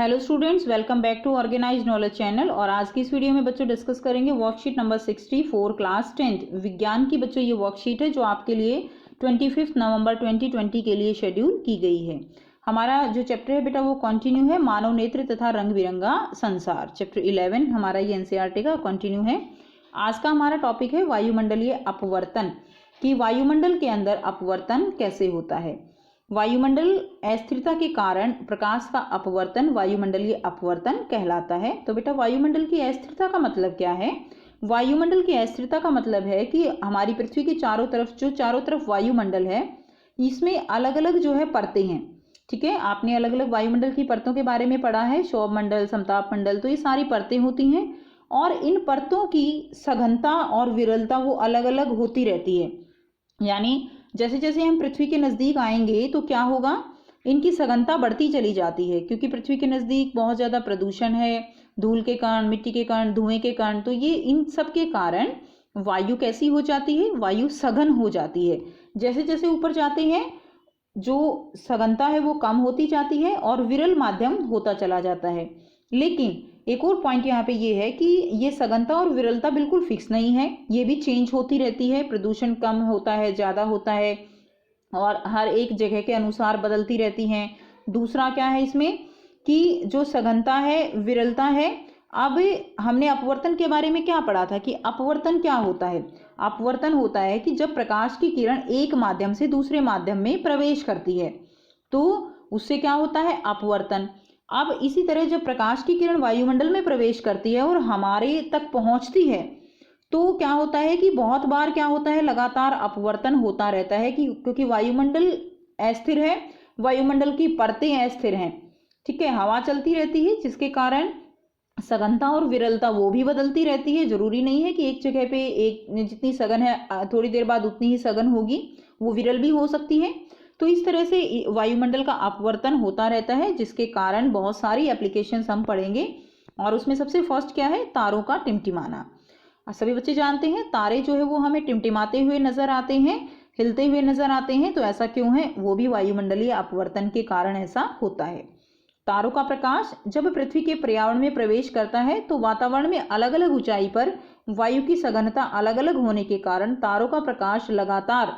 Hello students, welcome back to organised knowledge channel. और आज की इस वीडियो में बच्चों डिस्कस करेंगे वर्कशीट नंबर 64 क्लास 10th विज्ञान की। बच्चों ये वर्कशीट है जो आपके लिए 25 नवंबर 2020 के लिए शेड्यूल की गई है। हमारा जो चैप्टर है बेटा वो कंटिन्यू है, मानव नेत्र तथा रंग बिरंगा संसार। चैप्टर 11 हमारा ये एनसीईआरटी का कंटिन्यू है। आज का हमारा टॉपिक है वायुमंडलीय अपवर्तन, कि वायुमंडल के अंदर अपवर्तन कैसे होता है। वायुमंडल अस्थिरता के कारण प्रकाश का अपवर्तन वायुमंडलीय अपवर्तन कहलाता है। तो बेटा वायुमंडल की अस्थिरता का मतलब क्या है? वायुमंडल की अस्थिरता का मतलब है कि हमारी पृथ्वी के चारों तरफ वायुमंडल है, इसमें अलग अलग जो है परतें हैं। ठीक है, आपने अलग अलग वायुमंडल की परतों के बारे में पढ़ा है, क्षोभ मंडल, समताप मंडल, तो ये सारी परतें होती हैं और इन परतों की सघनता और विरलता वो अलग अलग होती रहती है। यानी जैसे जैसे हम पृथ्वी के नज़दीक आएंगे तो क्या होगा, इनकी सघनता बढ़ती चली जाती है, क्योंकि पृथ्वी के नज़दीक बहुत ज़्यादा प्रदूषण है, धूल के कारण, मिट्टी के कारण, धुएं के कारण। तो ये इन सब के कारण वायु कैसी हो जाती है, वायु सघन हो जाती है। जैसे जैसे ऊपर जाते हैं जो सघनता है वो कम होती जाती है और विरल माध्यम होता चला जाता है। लेकिन एक और पॉइंट यहाँ पे ये है कि ये सघनता और विरलता बिल्कुल फिक्स नहीं है, ये भी चेंज होती रहती है। प्रदूषण कम होता है, ज़्यादा होता है और हर एक जगह के अनुसार बदलती रहती हैं। दूसरा क्या है इसमें कि जो सघनता है, विरलता है। अब हमने अपवर्तन के बारे में क्या पढ़ा था कि अपवर्तन क्या होता है? अपवर्तन होता है कि जब प्रकाश की किरण एक माध्यम से दूसरे माध्यम में प्रवेश करती है तो उससे क्या होता है, अपवर्तन। अब इसी तरह जब प्रकाश की किरण वायुमंडल में प्रवेश करती है और हमारे तक पहुंचती है तो क्या होता है कि बहुत बार क्या होता है, लगातार अपवर्तन होता रहता है, कि क्योंकि वायुमंडल अस्थिर है, वायुमंडल की परतें अस्थिर हैं। ठीक है, हवा चलती रहती है जिसके कारण सघनता और विरलता वो भी बदलती रहती है। जरूरी नहीं है कि एक जगह पे एक जितनी सघन है थोड़ी देर बाद उतनी ही सघन होगी, वो विरल भी हो सकती है। तो इस तरह से वायुमंडल का अपवर्तन होता रहता है, जिसके कारण बहुत सारी एप्लीकेशंस हम पढ़ेंगे। और उसमें सबसे फर्स्ट क्या है, तारों का टिमटिमाना। सभी बच्चे जानते हैं तारे जो है वो हमें टिमटिमाते हुए नजर आते हैं, हिलते हुए नजर आते हैं। तो ऐसा क्यों है? वो भी वायुमंडलीय अपवर्तन के कारण ऐसा होता है। तारों का प्रकाश जब पृथ्वी के पर्यावरण में प्रवेश करता है तो वातावरण में अलग अलग ऊंचाई पर वायु की सघनता अलग अलग होने के कारण तारों का प्रकाश लगातार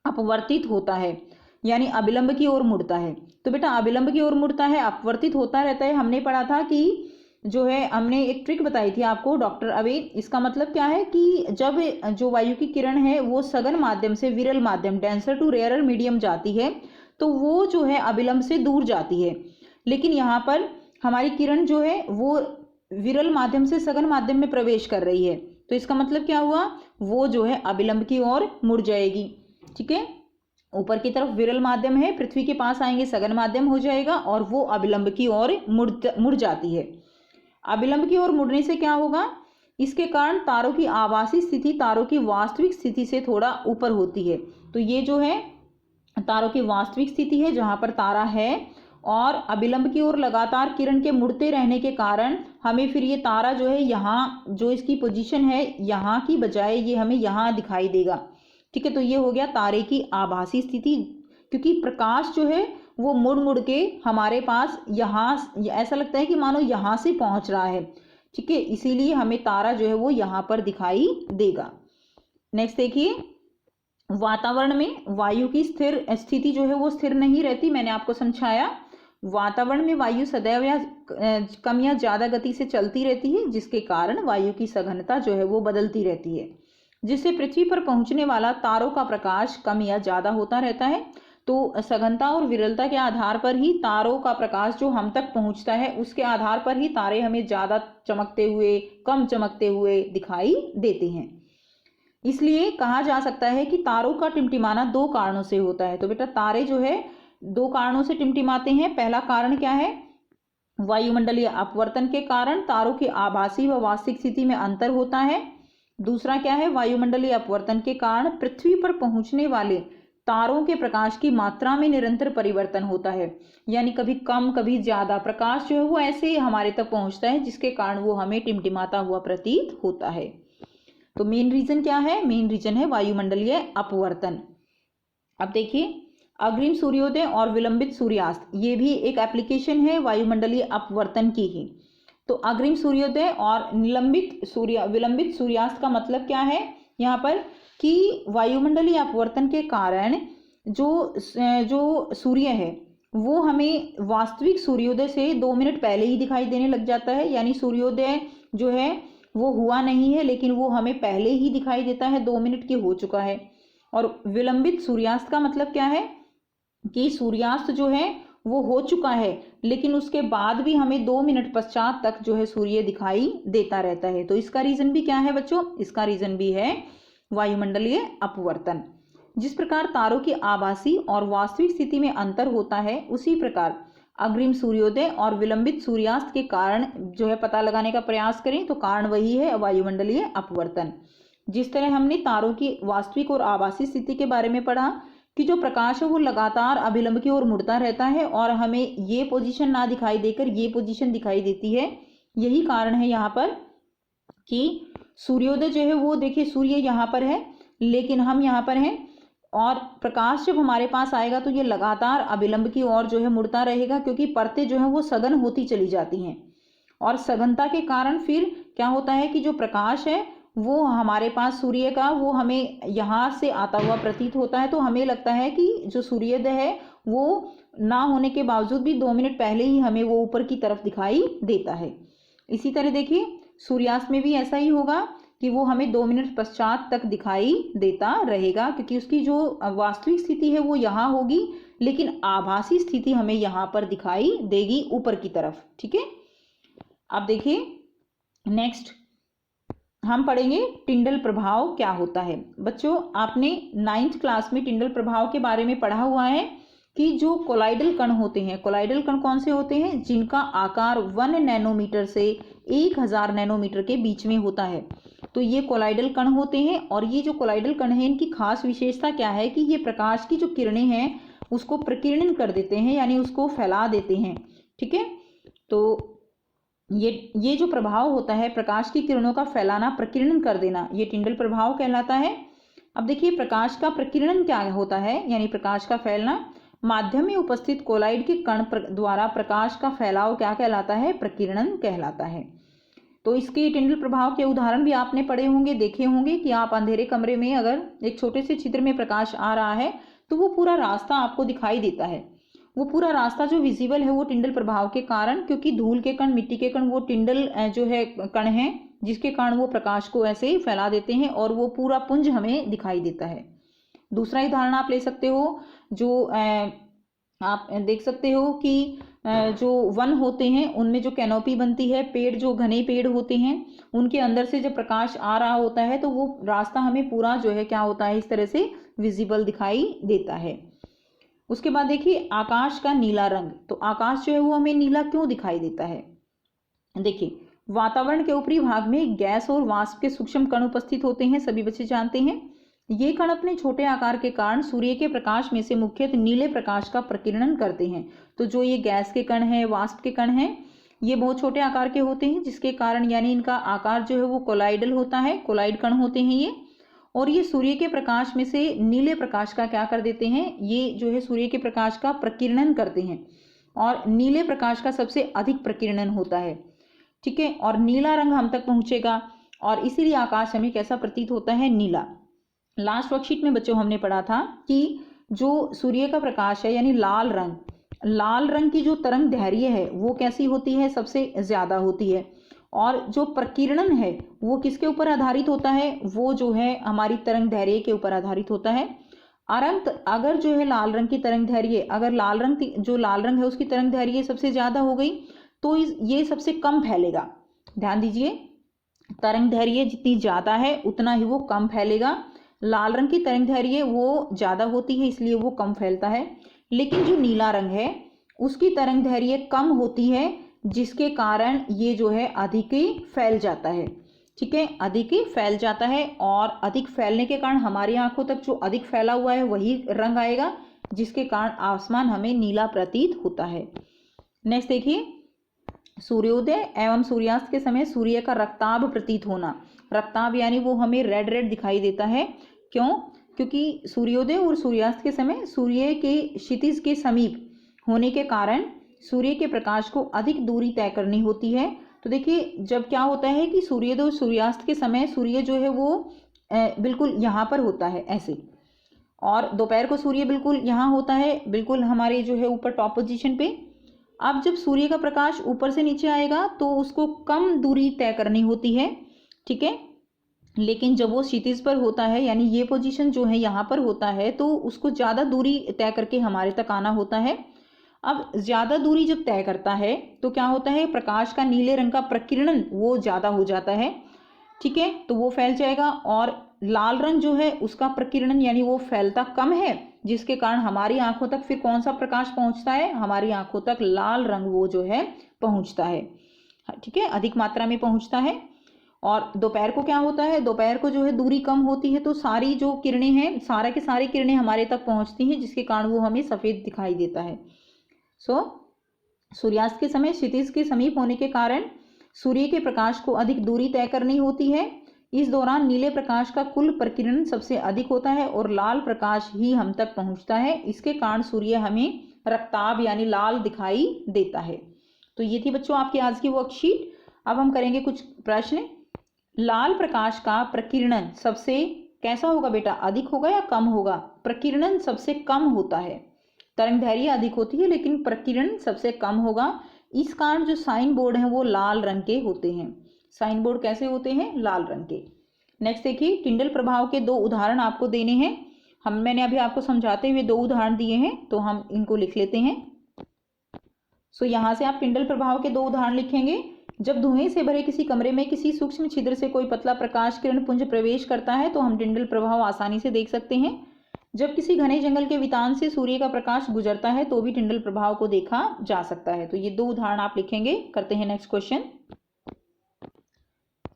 अपवर्तित होता है, यानी अभिलंब की ओर मुड़ता है। तो बेटा अभिलंब की ओर मुड़ता है, अपवर्तित होता रहता है। हमने पढ़ा था कि जो है, हमने एक ट्रिक बताई थी आपको, डॉक्टर अवेद। इसका मतलब क्या है कि जब जो वायु की किरण है वो सघन माध्यम से विरल माध्यम, डेंसर टू रेयरर मीडियम जाती है तो वो जो है अभिलंब से दूर जाती है। लेकिन यहाँ पर हमारी किरण जो है वो विरल माध्यम से सघन माध्यम में प्रवेश कर रही है, तो इसका मतलब क्या हुआ, वो जो है अभिलंब की ओर मुड़ जाएगी। ठीक है, ऊपर की तरफ विरल माध्यम है, पृथ्वी के पास आएंगे सघन माध्यम हो जाएगा और वो अभिलंब की ओर मुड़ जाती है। अभिलंब की ओर मुड़ने से क्या होगा, इसके कारण तारों की आभासी स्थिति तारों की वास्तविक स्थिति से थोड़ा ऊपर होती है। तो ये जो है तारों की वास्तविक स्थिति है जहां पर तारा है, और अभिलंब की ओर लगातार किरण के मुड़ते रहने के कारण हमें फिर ये तारा जो है यहाँ जो इसकी पोजीशन है यहाँ की बजाय ये हमें यहाँ दिखाई देगा। ठीक है, तो ये हो गया तारे की आभासी स्थिति, क्योंकि प्रकाश जो है वो मुड़ मुड़ के हमारे पास यहाँ ऐसा लगता है कि मानो यहाँ से पहुंच रहा है। ठीक है, इसीलिए हमें तारा जो है वो यहाँ पर दिखाई देगा। नेक्स्ट देखिए, वातावरण में वायु की स्थिर स्थिति जो है वो स्थिर नहीं रहती। मैंने आपको समझाया, वातावरण में वायु सदैव या कम या ज्यादा गति से चलती रहती है, जिसके कारण वायु की सघनता जो है वो बदलती रहती है, जिससे पृथ्वी पर पहुंचने वाला तारों का प्रकाश कम या ज्यादा होता रहता है। तो सघनता और विरलता के आधार पर ही तारों का प्रकाश जो हम तक पहुंचता है उसके आधार पर ही तारे हमें ज्यादा चमकते हुए, कम चमकते हुए दिखाई देते हैं। इसलिए कहा जा सकता है कि तारों का टिमटिमाना दो कारणों से होता है। तो बेटा तारे जो है दो कारणों से टिमटिमाते हैं। पहला कारण क्या है, वायुमंडलीय अपवर्तन के कारण तारों की आभासी व वास्तविक स्थिति में अंतर होता है। दूसरा क्या है, वायुमंडलीय अपवर्तन के कारण पृथ्वी पर पहुंचने वाले तारों के प्रकाश की मात्रा में निरंतर परिवर्तन होता है, यानी कभी कम कभी ज्यादा प्रकाश जो है वो ऐसे ही हमारे तक पहुंचता है, जिसके कारण वो हमें टिमटिमाता हुआ प्रतीत होता है। तो मेन रीजन क्या है, मेन रीजन है वायुमंडलीय अपवर्तन। अब देखिए अग्रिम सूर्योदय और विलंबित सूर्यास्त, ये भी एक एप्लीकेशन है वायुमंडलीय अपवर्तन की ही। तो अग्रिम सूर्योदय और विलंबित सूर्यास्त का मतलब क्या है यहाँ पर कि वायुमंडलीय अपवर्तन के कारण जो सूर्य है वो हमें वास्तविक सूर्योदय से 2 मिनट पहले ही दिखाई देने लग जाता है, यानी सूर्योदय जो है वो हुआ नहीं है लेकिन वो हमें पहले ही दिखाई देता है, 2 मिनट की हो चुका है। और विलंबित सूर्यास्त का मतलब क्या है कि सूर्यास्त जो है वो हो चुका है लेकिन उसके बाद भी हमें 2 मिनट पश्चात तक जो है सूर्य दिखाई देता रहता है। तो इसका रीजन भी क्या है बच्चों, इसका रीजन भी है वायुमंडलीय अपवर्तन। जिस प्रकार तारों की आभासी और वास्तविक स्थिति में अंतर होता है, उसी प्रकार अग्रिम सूर्योदय और विलंबित सूर्यास्त के कारण जो है पता लगाने का प्रयास करें तो कारण वही है वायुमंडलीय अपवर्तन। जिस तरह हमने तारों की वास्तविक और आभासी स्थिति के बारे में पढ़ा कि जो प्रकाश है वो लगातार अभिलंब की ओर मुड़ता रहता है और हमें ये पोजीशन ना दिखाई देकर ये पोजीशन दिखाई देती है। यही कारण है यहाँ पर कि सूर्योदय जो है वो देखिए सूर्य यहाँ पर है लेकिन हम यहाँ पर हैं और प्रकाश जब हमारे पास आएगा तो ये लगातार अभिलंब की ओर जो है मुड़ता रहेगा क्योंकि परतें जो है वो सघन होती चली जाती हैं और सघनता के कारण फिर क्या होता है कि जो प्रकाश है वो हमारे पास सूर्य का वो हमें यहाँ से आता हुआ प्रतीत होता है। तो हमें लगता है कि जो सूर्योदय है वो ना होने के बावजूद भी 2 मिनट पहले ही हमें वो ऊपर की तरफ दिखाई देता है। इसी तरह देखिए सूर्यास्त में भी ऐसा ही होगा कि वो हमें 2 मिनट पश्चात तक दिखाई देता रहेगा क्योंकि उसकी जो वास्तविक स्थिति है वो यहाँ होगी लेकिन आभासी स्थिति हमें यहाँ पर दिखाई देगी ऊपर की तरफ। ठीक है, अब देखिए नेक्स्ट हम पढ़ेंगे टिंडल प्रभाव क्या होता है। बच्चों आपने 9th क्लास में टिंडल प्रभाव के बारे में पढ़ा हुआ है कि जो कोलाइडल कण होते हैं, कोलाइडल कण कौन से होते हैं, जिनका आकार 1 नैनोमीटर से 1000 नैनोमीटर के बीच में होता है। तो ये कोलाइडल कण होते हैं और ये जो कोलाइडल कण है इनकी खास विशेषता क्या है कि ये प्रकाश की जो किरणें हैं उसको प्रकीर्णन कर देते हैं यानी उसको फैला देते हैं। ठीक है, तो ये जो प्रभाव होता है प्रकाश की किरणों का फैलाना, प्रकीर्णन कर देना, ये टिंडल प्रभाव कहलाता है। अब देखिए प्रकाश का प्रकीर्णन क्या होता है यानी प्रकाश का फैलना, माध्यम में उपस्थित कोलाइड के कण द्वारा प्रकाश का फैलाव क्या कहलाता है, प्रकीर्णन कहलाता है। तो इसके टिंडल प्रभाव के उदाहरण भी आपने पढ़े होंगे, देखे होंगे कि आप अंधेरे कमरे में अगर एक छोटे से छिद्र में प्रकाश आ रहा है तो वो पूरा रास्ता आपको दिखाई देता है। वो पूरा रास्ता जो विजिबल है वो टिंडल प्रभाव के कारण, क्योंकि धूल के कण, मिट्टी के कण वो टिंडल जो है कण है जिसके कारण वो प्रकाश को ऐसे ही फैला देते हैं और वो पूरा पुंज हमें दिखाई देता है। दूसरा उदाहरण आप ले सकते हो, जो आप देख सकते हो कि जो वन होते हैं उनमें जो कैनोपी बनती है, पेड़ जो घने पेड़ होते हैं उनके अंदर से जब प्रकाश आ रहा होता है तो वो रास्ता हमें पूरा जो है क्या होता है इस तरह से विजिबल दिखाई देता है। उसके बाद देखिए आकाश का नीला रंग, तो आकाश जो है वो हमें नीला क्यों दिखाई देता है। देखिए वातावरण के ऊपरी भाग में गैस और वाष्प के सूक्ष्म कण उपस्थित होते हैं, सभी बच्चे जानते हैं। ये कण अपने छोटे आकार के कारण सूर्य के प्रकाश में से मुख्यतः नीले प्रकाश का प्रकीर्णन करते हैं। तो जो ये गैस के कण हैं, वाष्प के कण हैं, ये बहुत छोटे आकार के होते हैं जिसके कारण यानी इनका आकार जो है वो कोलाइडल होता है, कोलाइड कण होते हैं ये, और ये सूर्य के प्रकाश में से नीले प्रकाश का क्या कर देते हैं, ये जो है सूर्य के प्रकाश का प्रकीर्णन करते हैं और नीले प्रकाश का सबसे अधिक प्रकीर्णन होता है। ठीक है, और नीला रंग हम तक पहुंचेगा और इसीलिए आकाश हमें कैसा प्रतीत होता है, नीला। लास्ट वर्कशीट में बच्चों हमने पढ़ा था कि जो सूर्य का प्रकाश है यानी लाल रंग की जो तरंग दैर्घ्य है वो कैसी होती है, सबसे ज्यादा होती है। और जो प्रकीर्णन है वो किसके ऊपर आधारित होता है, वो जो है हमारी तरंग दैर्घ्य के ऊपर आधारित होता है। अगर जो है लाल रंग की तरंग दैर्घ्य, अगर लाल रंग है उसकी तरंग दैर्घ्य सबसे ज्यादा हो गई तो ये सबसे कम फैलेगा। ध्यान दीजिए, तरंग दैर्घ्य जितनी ज्यादा है उतना ही वो कम फैलेगा। लाल रंग की तरंग दैर्घ्य वो ज्यादा होती है इसलिए वो कम फैलता है, लेकिन जो नीला रंग है उसकी तरंग दैर्घ्य कम होती है जिसके कारण ये जो है अधिक ही फैल जाता है। ठीक है, अधिक ही फैल जाता है और अधिक फैलने के कारण हमारी आंखों तक जो अधिक फैला हुआ है वही रंग आएगा जिसके कारण आसमान हमें नीला प्रतीत होता है। नेक्स्ट देखिए, सूर्योदय एवं सूर्यास्त के समय सूर्य का रक्ताभ प्रतीत होना। रक्ताभ यानी वो हमें रेड दिखाई देता है। क्यों? क्योंकि सूर्योदय और सूर्यास्त के समय सूर्य के क्षितिज के समीप होने के कारण सूर्य के प्रकाश को अधिक दूरी तय करनी होती है। तो देखिए जब क्या होता है कि सूर्योदय और सूर्यास्त के समय सूर्य जो है वो बिल्कुल यहाँ पर होता है ऐसे, और दोपहर को सूर्य बिल्कुल यहाँ होता है, बिल्कुल हमारे जो है ऊपर टॉप पोजीशन पे। अब जब सूर्य का प्रकाश ऊपर से नीचे आएगा तो उसको कम दूरी तय करनी होती है, ठीक है। लेकिन जब वो क्षितिज पर होता है, यानी ये पोजीशन जो है यहाँ पर होता है, तो उसको ज़्यादा दूरी तय करके हमारे तक आना होता है। अब ज़्यादा दूरी जब तय करता है तो क्या होता है, प्रकाश का नीले रंग का प्रकीर्णन वो ज़्यादा हो जाता है, ठीक है, तो वो फैल जाएगा। और लाल रंग जो है उसका प्रकीर्णन यानी वो फैलता कम है, जिसके कारण हमारी आंखों तक फिर कौन सा प्रकाश पहुंचता है, हमारी आंखों तक लाल रंग वो जो है पहुंचता है, ठीक है, अधिक मात्रा में पहुंचता है। और दोपहर को क्या होता है, दोपहर को जो है दूरी कम होती है, तो सारी जो किरणें हैं, सारा की सारी किरणें हमारे तक पहुंचती हैं, जिसके कारण वो हमें सफ़ेद दिखाई देता है। सूर्यास्त के समय क्षितिज के समीप होने के कारण सूर्य के प्रकाश को अधिक दूरी तय करनी होती है। इस दौरान नीले प्रकाश का कुल प्रकीर्णन सबसे अधिक होता है और लाल प्रकाश ही हम तक पहुंचता है। इसके कारण सूर्य हमें रक्ताभ यानी लाल दिखाई देता है। तो ये थी बच्चों आपकी आज की वर्कशीट। अब हम करेंगे कुछ प्रश्न। लाल प्रकाश का प्रकीर्णन सबसे कैसा होगा बेटा, अधिक होगा या कम होगा? प्रकीर्णन सबसे कम होता है, तरंगदैर्घ्य अधिक होती है लेकिन प्रकीर्णन सबसे कम होगा। इस कारण जो साइन बोर्ड हैं वो लाल रंग के होते हैं। साइन बोर्ड कैसे होते हैं, लाल रंग के। नेक्स्ट देखिए, टिंडल प्रभाव के 2 उदाहरण आपको देने हैं। मैंने अभी आपको समझाते हुए 2 उदाहरण दिए हैं, तो हम इनको लिख लेते हैं। यहाँ से आप टिंडल प्रभाव के 2 उदाहरण लिखेंगे। जब धुएं से भरे किसी कमरे में किसी सूक्ष्म छिद्र से कोई पतला प्रकाश किरण पुंज प्रवेश करता है तो हम टिंडल प्रभाव आसानी से देख सकते हैं। जब किसी घने जंगल के वितान से सूर्य का प्रकाश गुजरता है तो भी टिंडल प्रभाव को देखा जा सकता है। तो ये 2 उदाहरण आप लिखेंगे। करते हैं नेक्स्ट क्वेश्चन।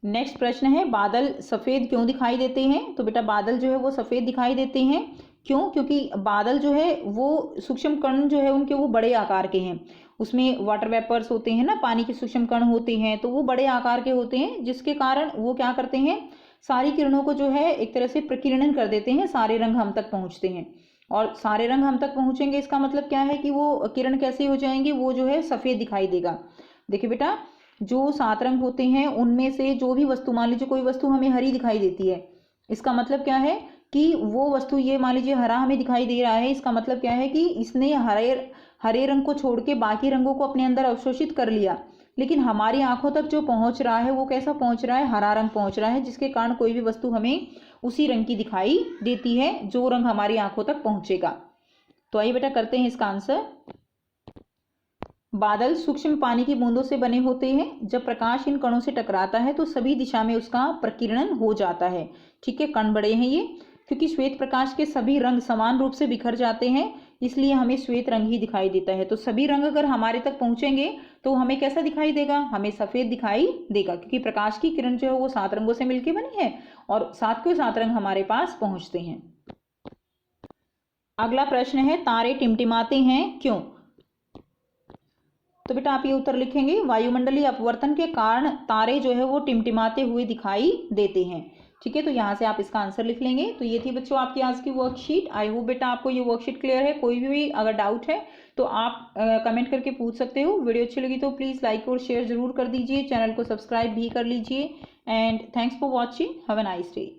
नेक्स्ट प्रश्न है, बादल सफेद क्यों दिखाई देते हैं? तो बेटा बादल जो है वो सफेद दिखाई देते हैं, क्यों? क्योंकि बादल जो है वो सूक्ष्म कण जो है उनके वो बड़े आकार के हैं। उसमें वाटर वेपर्स होते हैं ना, पानी के सूक्ष्म कण होते हैं, तो वो बड़े आकार के होते हैं, जिसके कारण वो क्या करते हैं, सारी किरणों को जो है एक तरह से प्रकीर्णन कर देते हैं, सारे रंग हम तक पहुंचते हैं। और सारे रंग हम तक पहुंचेंगे इसका मतलब क्या है कि वो किरण कैसे हो जाएंगे, वो जो है सफेद दिखाई देगा। देखिए बेटा, जो 7 रंग होते हैं उनमें से जो भी वस्तु, मान लीजिए कोई वस्तु हमें हरी दिखाई देती है, इसका मतलब क्या है कि वो वस्तु, ये मान लीजिए हरा हमें दिखाई दे रहा है, इसका मतलब क्या है कि इसने हरे रंग को छोड़ के बाकी रंगों को अपने अंदर अवशोषित कर लिया। लेकिन हमारी आंखों तक जो पहुंच रहा है वो कैसा पहुंच रहा है, हरा रंग पहुंच रहा है, जिसके कारण कोई भी वस्तु हमें उसी रंग की दिखाई देती है जो रंग हमारी आंखों तक पहुंचेगा। तो आइए बेटा करते हैं इसका आंसर। बादल सूक्ष्म पानी की बूंदों से बने होते हैं। जब प्रकाश इन कणों से टकराता है तो सभी दिशा में उसका प्रकीर्णन हो जाता है, ठीक है। कण बड़े हैं ये, क्योंकि श्वेत प्रकाश के सभी रंग समान रूप से बिखर जाते हैं, इसलिए हमें श्वेत रंग ही दिखाई देता है। तो सभी रंग अगर हमारे तक पहुंचेंगे तो हमें कैसा दिखाई देगा, हमें सफेद दिखाई देगा, क्योंकि प्रकाश की किरण जो है वो 7 रंगों से मिलकर बनी है और 7 के 7 रंग हमारे पास पहुंचते हैं। अगला प्रश्न है, तारे टिमटिमाते हैं क्यों? तो बेटा आप ये उत्तर लिखेंगे, वायुमंडलीय अपवर्तन के कारण तारे जो है वो टिमटिमाते हुए दिखाई देते हैं, ठीक है। तो यहाँ से आप इसका आंसर लिख लेंगे। तो ये थी बच्चों आपकी आज की वर्कशीट। आई होप बेटा आपको ये वर्कशीट क्लियर है। कोई भी अगर डाउट है तो आप कमेंट करके पूछ सकते हो। वीडियो अच्छी लगी तो प्लीज़ लाइक और शेयर जरूर कर दीजिए, चैनल को सब्सक्राइब भी कर लीजिए। And thanks for watching, have a nice day.